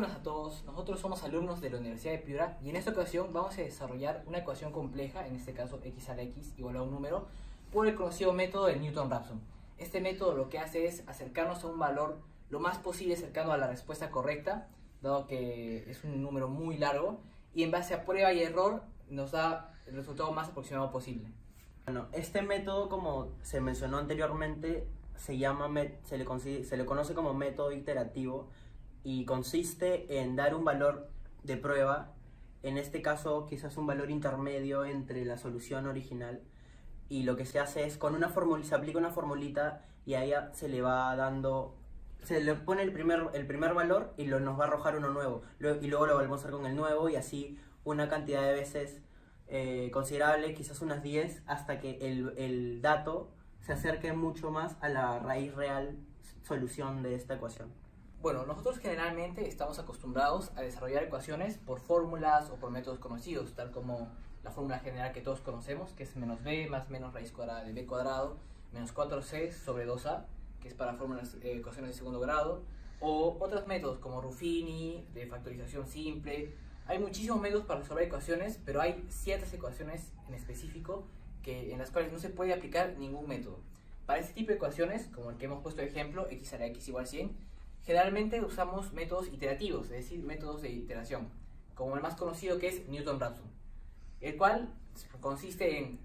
buenas a todos, nosotros somos alumnos de la Universidad de Piura y en esta ocasión vamos a desarrollar una ecuación compleja, en este caso x a la x igual a un número, por el conocido método de Newton-Raphson. Este método lo que hace es acercarnos a un valor lo más posible cercano a la respuesta correcta, dado que es un número muy largo, y en base a prueba y error nos da el resultado más aproximado posible. Bueno, este método, como se mencionó anteriormente, se le conoce como método iterativo y consiste en dar un valor de prueba, en este caso quizás un valor intermedio entre la solución original, y lo que se hace es con una fórmula, se aplica una formulita y a ella se le va dando, se le pone el primer valor y nos va a arrojar uno nuevo, y luego lo volvemos a hacer con el nuevo y así una cantidad de veces considerable, quizás unas 10, hasta que el dato se acerque mucho más a la raíz real solución de esta ecuación. Bueno, nosotros generalmente estamos acostumbrados a desarrollar ecuaciones por fórmulas o por métodos conocidos, tal como la fórmula general que todos conocemos, que es menos b más menos raíz cuadrada de b cuadrado menos 4c sobre 2a, que es para fórmulas ecuaciones de segundo grado, o otros métodos como Ruffini, de factorización simple. Hay muchísimos métodos para resolver ecuaciones, pero hay ciertas ecuaciones en específico en las cuales no se puede aplicar ningún método. Para este tipo de ecuaciones, como el que hemos puesto de ejemplo, x a la x igual a 100, generalmente usamos métodos iterativos, es decir, métodos de iteración, como el más conocido, que es Newton-Raphson, el cual consiste en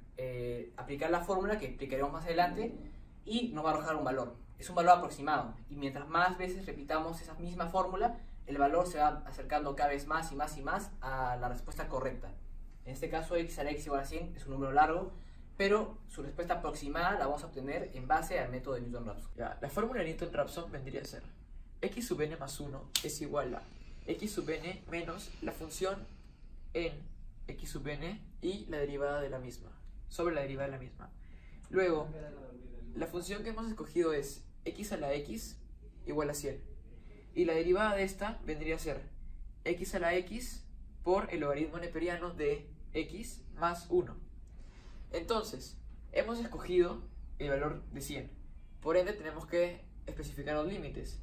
aplicar la fórmula que explicaremos más adelante y nos va a arrojar un valor. Es un valor aproximado y mientras más veces repitamos esa misma fórmula, el valor se va acercando cada vez más y más y más a la respuesta correcta. En este caso, x a la x igual a 100 es un número largo, pero su respuesta aproximada la vamos a obtener en base al método de Newton-Raphson. La fórmula de Newton-Raphson vendría a ser x sub n más 1 es igual a x sub n menos la función en x sub n y la derivada de la misma, sobre la derivada de la misma. Luego, la función que hemos escogido es x a la x igual a 100. Y la derivada de esta vendría a ser x a la x por el logaritmo neperiano de x más 1. Entonces, hemos escogido el valor de 100. Por ende, tenemos que especificar los límites.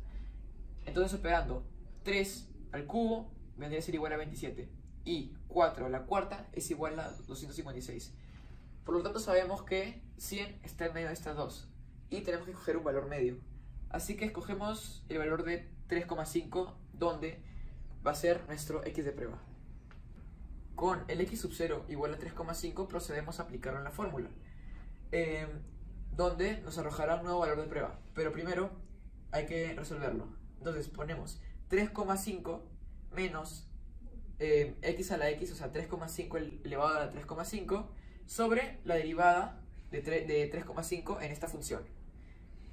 Entonces, operando 3 al cubo vendría a ser igual a 27. Y 4 a la cuarta es igual a 256. Por lo tanto, sabemos que 100 está en medio de estas dos. Y tenemos que escoger un valor medio. Así que escogemos el valor de 3,5, donde va a ser nuestro x de prueba. Con el x sub 0 igual a 3,5 procedemos a aplicarlo en la fórmula, donde nos arrojará un nuevo valor de prueba. Pero primero hay que resolverlo. Entonces ponemos 3,5 menos x a la x, o sea 3,5 elevado a la 3,5, sobre la derivada de 3,5 en esta función.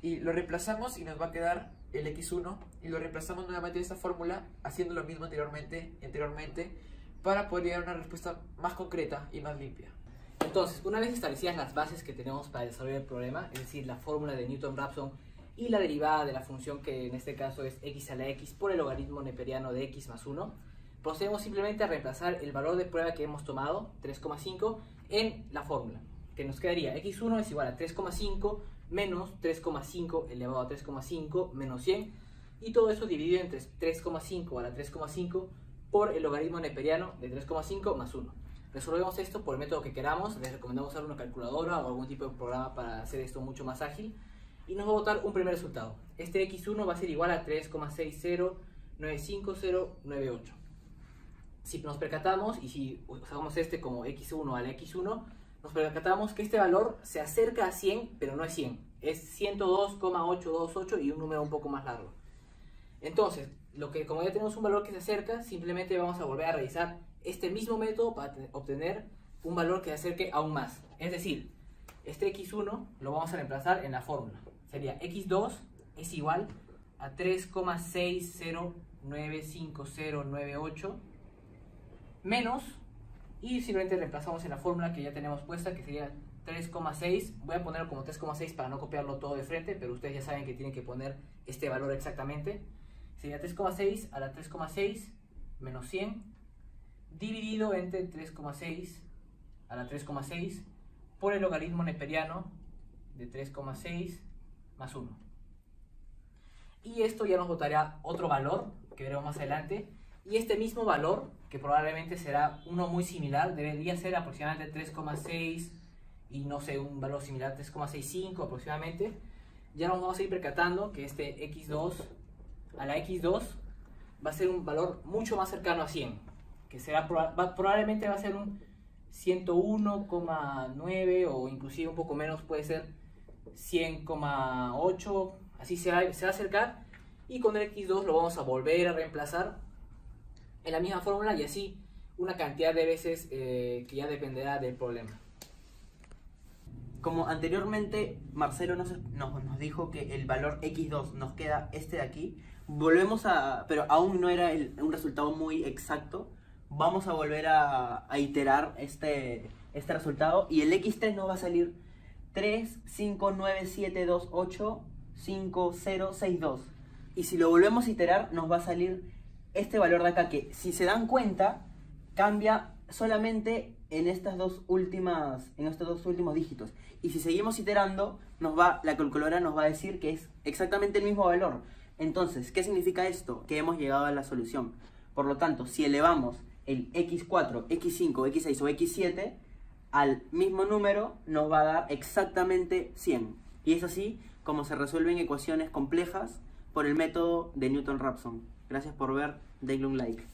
Y lo reemplazamos y nos va a quedar el x1, y lo reemplazamos nuevamente en esta fórmula haciendo lo mismo anteriormente para poder llegar a una respuesta más concreta y más limpia. Entonces, una vez establecidas las bases que tenemos para desarrollar el problema, es decir, la fórmula de Newton-Raphson y la derivada de la función que en este caso es x a la x por el logaritmo neperiano de x más 1, procedemos simplemente a reemplazar el valor de prueba que hemos tomado, 3,5, en la fórmula, que nos quedaría x1 es igual a 3,5 menos 3,5 elevado a 3,5 menos 100, y todo eso dividido entre 3,5 a la 3,5 por el logaritmo neperiano de 3,5 más 1. Resolvemos esto por el método que queramos. Les recomendamos usar una calculadora o algún tipo de programa para hacer esto mucho más ágil, y nos va a botar un primer resultado. Este x1 va a ser igual a 3,6095098. Si nos percatamos, y si usamos este como x1 a la x1, nos percatamos que este valor se acerca a 100, pero no es 100. Es 102,828 y un número un poco más largo. Entonces, como ya tenemos un valor que se acerca, simplemente vamos a volver a realizar este mismo método para obtener un valor que se acerque aún más. Es decir, este x1 lo vamos a reemplazar en la fórmula. Sería x2 es igual a 3,6095098 menos, y simplemente reemplazamos en la fórmula que ya tenemos puesta, que sería 3,6. Voy a ponerlo como 3,6 para no copiarlo todo de frente, pero ustedes ya saben que tienen que poner este valor exactamente. Sería 3,6 a la 3,6 menos 100 dividido entre 3,6 a la 3,6 por el logaritmo neperiano de 3,6 más 1. Y esto ya nos botaría otro valor que veremos más adelante. Y este mismo valor, que probablemente será uno muy similar, debería ser aproximadamente 3,6 y no sé, un valor similar 3,65 aproximadamente. Ya nos vamos a ir percatando que este x2 a la x2 va a ser un valor mucho más cercano a 100, que será probablemente va a ser un 101,9 o inclusive un poco menos, puede ser 100,8, así se va a acercar, y con el x2 lo vamos a volver a reemplazar en la misma fórmula y así una cantidad de veces que ya dependerá del problema. Como anteriormente Marcelo nos dijo que el valor x2 nos queda este de aquí, volvemos a, pero aún no era un resultado muy exacto, vamos a volver a iterar este resultado y el x3 nos va a salir 3, 5, 9, 7, 2, 8, 5, 0, 6, 2. Y si lo volvemos a iterar nos va a salir este valor de acá, que si se dan cuenta cambia solamente en estos dos últimos dígitos. Y si seguimos iterando, la calculadora nos va a decir que es exactamente el mismo valor. Entonces, ¿qué significa esto? Que hemos llegado a la solución. Por lo tanto, si elevamos el x4, x5, x6 o x7 al mismo número, nos va a dar exactamente 100. Y es así como se resuelven ecuaciones complejas por el método de Newton-Raphson. Gracias por ver, denle un like.